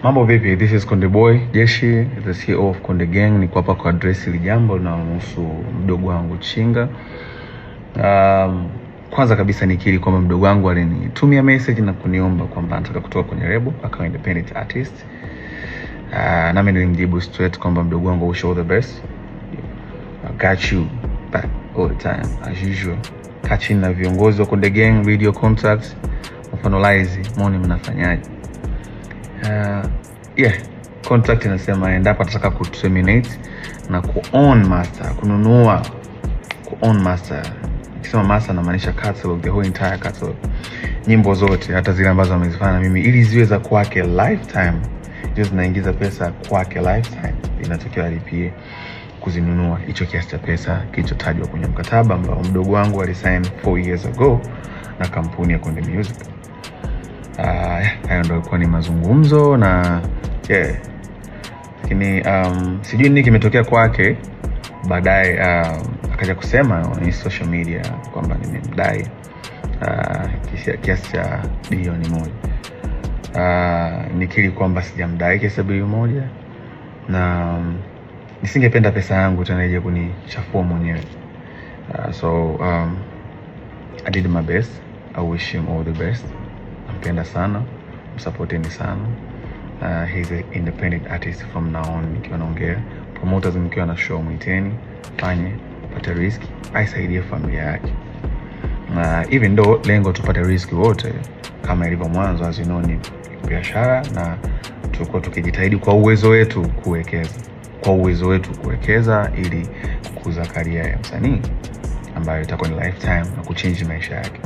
Mambo vipi? This is Konde Boy Jeshi, the CEO of Konde Gang. Niko hapa kwa address hili jambo linalohusu mdogo wangu Chinga. Kwanza kabisa nikiri kwamba mdogo wangu alinitumia message na kuniomba kwamba anataka kutoka kwenye label akawa independent artist. Na mimi nilimjibu straight kwamba mdogo wangu, wish all the best. I got you back all the time as usual. Kachini na viongozi wa Konde Gang, video contacts, finalize muone mnafanyaje. Contract inasema endapo atataka kuterminate na ku-own master, kununua ku-own master. Nikisema master na maanisha catalog, the whole entire catalog. Nyimbo zote hata zile ambazo amezifanya mimi ili ziwe za kwake lifetime. Just naingiza pesa kwake lifetime. Inatokea alipie kuzinunua hicho kiasi cha pesa kilichotajwa kwenye mkataba ambao mdogo wangu alisign 4 years ago na kampuni ya Konde Music. Hayo ndio ilikuwa ni mazungumzo na lakini sijui nini kimetokea kwake baadaye. Akaja kusema kwenye social media kwamba nimemdai kiasi cha bilioni 1. Nikiri kwamba sijamdai kiasi cha bilioni 1 na nisingependa pesa yangu tena ije kunichafua mwenyewe. I did my best. I wish him all the best. Nampenda sana, msupporteni sana. He's an independent artist from now on. Nikiwa naongea promoters, mkiwa na show mwiteni, fanye pata risk, aisaidie familia yake. Even though lengo tupate risk wote kama ilivyo mwanzo, as you know, ni biashara na tulikuwa tukijitahidi kwa uwezo wetu kuwekeza ili kukuza career ya msanii ambayo itakuwa ni lifetime na kuchange maisha yake.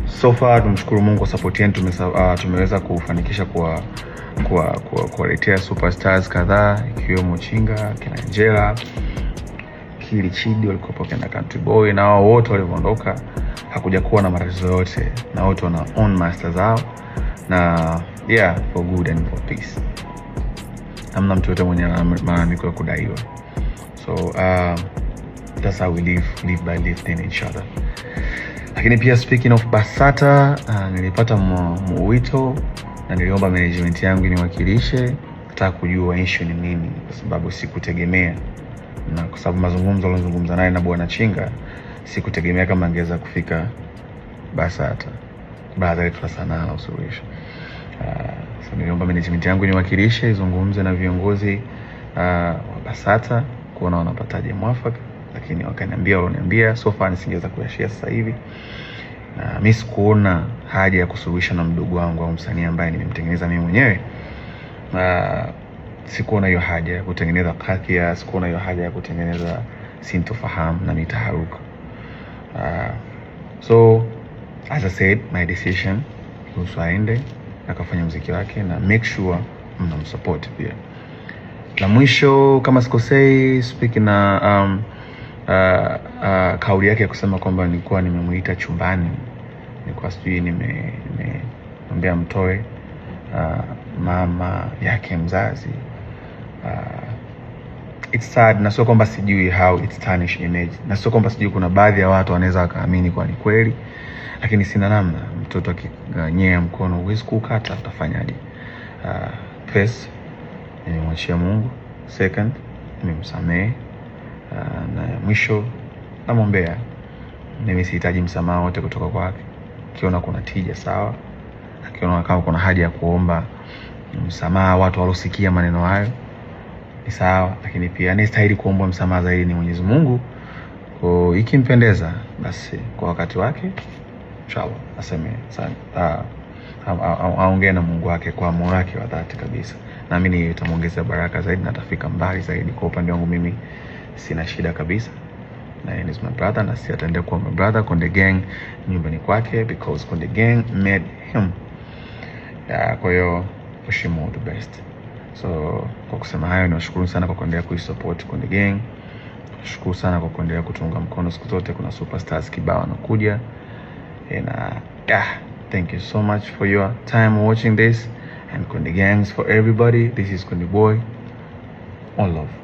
So far tumshukuru Mungu kwa support yetu, tumeweza kufanikisha kuwaletea superstars kadhaa ikiwemo Chinga, kina Angela, Kili Chidi, walikuwa kina Country Boy, na wao wote walivyoondoka hakuja kuwa na matatizo yote, na wote wana own master zao na for good and for peace. Hamna mtu yote mwenye malalamiko ya kudaiwa. So that's how we live by lifting each other. Lakini pia speaking of Basata, nilipata mwito na niliomba management yangu niwakilishe, nataka kujua issue ni nini, kwa sababu sikutegemea, na kwa sababu mazungumzo alizungumza naye na bwana Chinga, sikutegemea kama angeweza kufika Basata baada ya sana na usuluhisho. So niliomba management yangu niwakilishe, izungumze na viongozi wa Basata kuona wanapataje mwafaka, lakini waliniambia so far nisingeweza kuyashare sasa hivi. Na mimi sikuona haja ya kusuluhisha na mdogo wangu au msanii ambaye nimemtengeneza mimi mwenyewe. Sikuona hiyo haja ya kutengeneza kakia, sikuona hiyo haja ya kutengeneza sintofahamu na mitaharuka. So as I said, my decision kuhusu aende akafanya muziki wake na make sure mnamsupport pia. La mwisho kama sikosei, speaking na kauli yake ya kusema kwamba nilikuwa nimemuita chumbani, nilikuwa sijui nimeambia mtoe mama yake mzazi. It's sad, na sio kwamba sijui how it's tarnish image, na sio kwamba sijui kuna baadhi ya watu wanaweza wakaamini kwa ni kweli, lakini sina namna. Mtoto akiganyea mkono huwezi kukata, utafanyaje? First, nimemwachia Mungu. Second, nimemsamehe. Na mwisho namwombea. Mimi sihitaji msamaha wote kutoka kwake. Akiona kuna tija sawa, akiona kama kuna haja ya kuomba msamaha watu walosikia maneno hayo ni sawa, lakini pia anastahili kuomba msamaha zaidi ni Mwenyezi Mungu. Kwa ikimpendeza basi kwa wakati wake inshallah aseme sana, aongee na Mungu wake kwa moyo wake wa dhati kabisa. Naamini itamuongezea baraka zaidi na atafika mbali zaidi. Kwa upande wangu mimi sina shida kabisa, na yeye ni my brother na si ataendelea kuwa my brother. Konde Gang nyumbani kwake because Konde Gang made him. Kwa hiyo wish him all the best. So kwa kusema hayo, nashukuru sana kwa kuendelea kuisupport Konde Gang. Nashukuru sana kwa kuendelea kutunga mkono siku zote. Kuna superstars kibao wanakuja. And thank you so much for your time watching this. And Konde Gangs for everybody. This is Konde Boy. All love.